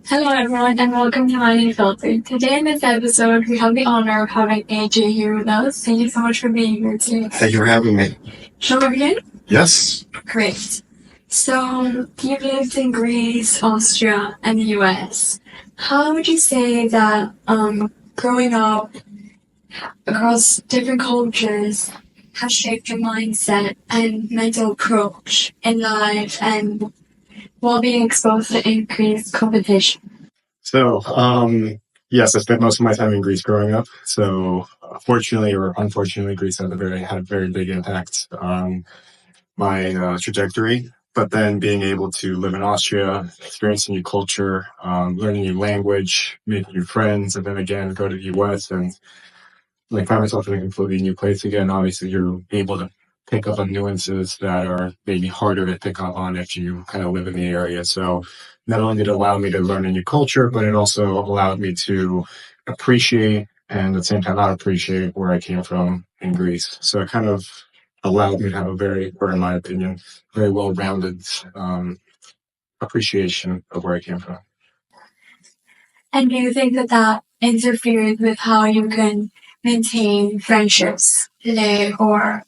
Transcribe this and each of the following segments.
Hello, everyone, and welcome to Money Filter. Today in this episode, we have the honor of having AJ here with us. Thank you so much for being here today. Thank you for having me. Shall we begin? Yes. Great. So, you've lived in Greece, Austria, and the US. How would you say that growing up across different cultures has shaped your mindset and mental approach in life and while being exposed to increased competition? So, yes, I spent most of my time in Greece growing up. So, fortunately or unfortunately, Greece had a very big impact on my trajectory. But then being able to live in Austria, experience a new culture, learn a new language, make new friends, and then again go to the US and like find myself in a completely new place again. Obviously, you're able to pick up on nuances that are maybe harder to pick up on if you kind of live in the area. So not only did it allow me to learn a new culture, but it also allowed me to appreciate and at the same time not appreciate where I came from in Greece. So it kind of allowed me to have a very, or in my opinion, very well-rounded appreciation of where I came from. And do you think that that interferes with how you can maintain friendships today, or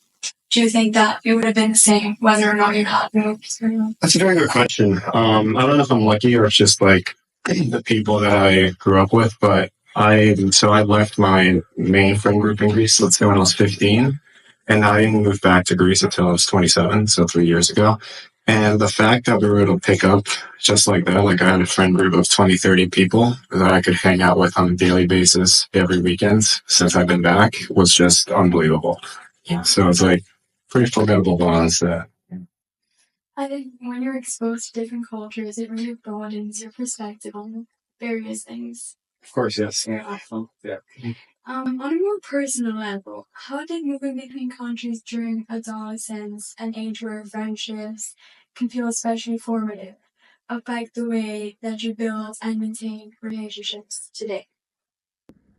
do you think that it would have been the same whether or not you had moved? That's a very good question. I don't know if I'm lucky or it's just like the people that I grew up with, but I left my main friend group in Greece, let's say when I was 15, and I didn't move back to Greece until I was 27, so 3 years ago. And the fact that we were able to pick up just like that, like I had a friend group of 20, 30 people that I could hang out with on a daily basis every weekend since I've been back was just unbelievable. Yeah. So it's like pretty formidable bonds that. I think when you're exposed to different cultures, it really broadens your perspective on various things. Of course, yes. Yeah. Yeah. On a more personal level, how did moving between countries during adolescence and age where friendships can feel especially formative affect the way that you build and maintain relationships today?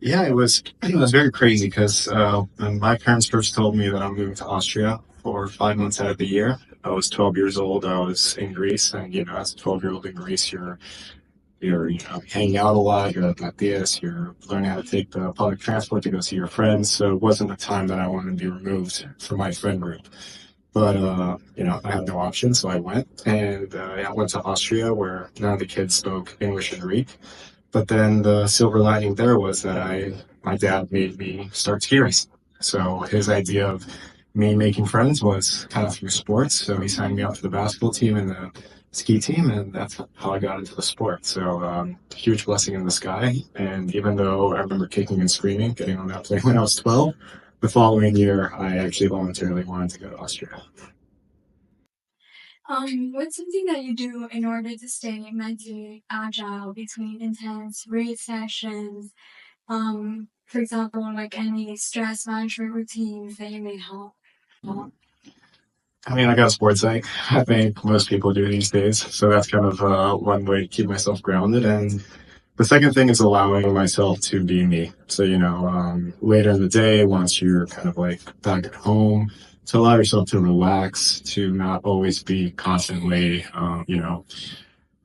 Yeah, it was very crazy because when my parents first told me that I'm moving to Austria for 5 months out of the year. I was 12 years old. I was in Greece, and as a 12-year-old in Greece, you're hanging out a lot. You're at Matthias. You're learning how to take the public transport to go see your friends. So it wasn't the time that I wanted to be removed from my friend group. But I had no option, so I went, and I went to Austria, where none of the kids spoke English and Greek. But then the silver lining there was that my dad made me start ski racing. So his idea of me making friends was kind of through sports. So he signed me up for the basketball team and the ski team, and that's how I got into the sport. So huge blessing in the sky. And even though I remember kicking and screaming getting on that plane when I was 12, the following year I actually voluntarily wanted to go to Austria. What's something that you do in order to stay mentally agile between intense race sessions? For example, like any stress management routines that you may have. I mean, I got a sports psych. I think most people do these days. So that's kind of one way to keep myself grounded. And the second thing is allowing myself to be me. So, later in the day, once you're kind of like back at home, to allow yourself to relax, to not always be constantly,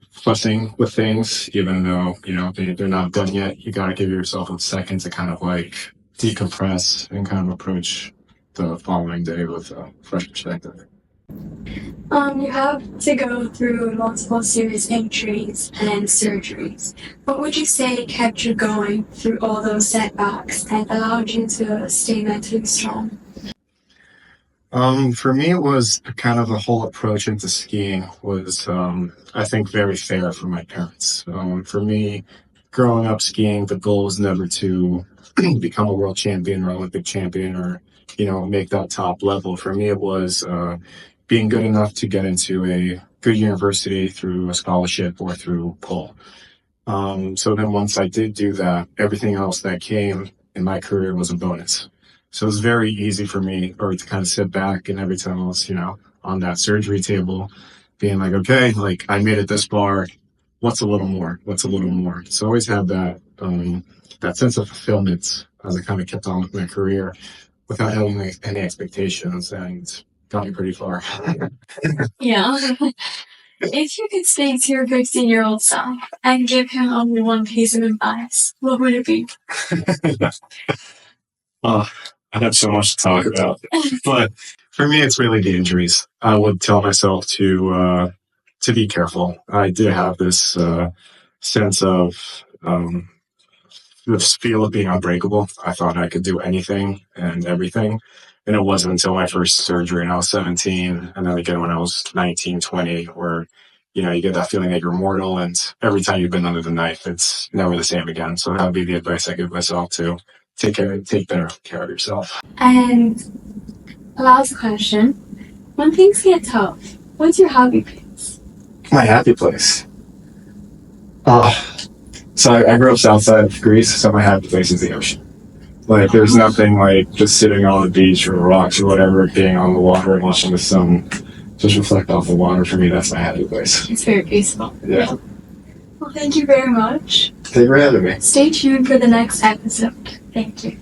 fussing with things, even though, they're not done yet. You got to give yourself a second to kind of like decompress and kind of approach the following day with a fresh perspective. You have to go through multiple serious injuries and surgeries. What would you say kept you going through all those setbacks and allowed you to stay mentally strong? For me, it was kind of the whole approach into skiing was, I think, very fair for my parents. For me, growing up skiing, the goal was never to become a world champion or Olympic champion or, make that top level. For me, it was being good enough to get into a good university through a scholarship or through pull. So then once I did do that, everything else that came in my career was a bonus. So it was very easy for me or to kind of sit back and every time I was, on that surgery table, being like, okay, like I made it this far. What's a little more? What's a little more? So I always have that sense of fulfillment as I kind of kept on with my career without having any expectations and got me pretty far. Yeah. If you could speak to your 15-year-old self and give him only one piece of advice, what would it be? Oh, I have so much to talk about. But for me, it's really the injuries. I would tell myself to be careful. I did have this sense of this feel of being unbreakable. I thought I could do anything and everything. And it wasn't until my first surgery when I was 17, and then again when I was 19, 20, where, you get that feeling that you're mortal, and every time you've been under the knife, it's never the same again. So that would be the advice I give myself to take better care of yourself. And last question. When things get tough, what's your happy place? My happy place. So I grew up south side of Greece, so my happy place is the ocean. Like, there's nothing like just sitting on the beach or rocks or whatever, being on the water and watching the sun just reflect off the water. For me, that's my happy place. It's very peaceful. Yeah. Well, thank you very much. Thank you for having me. Stay tuned for the next episode. Thank you.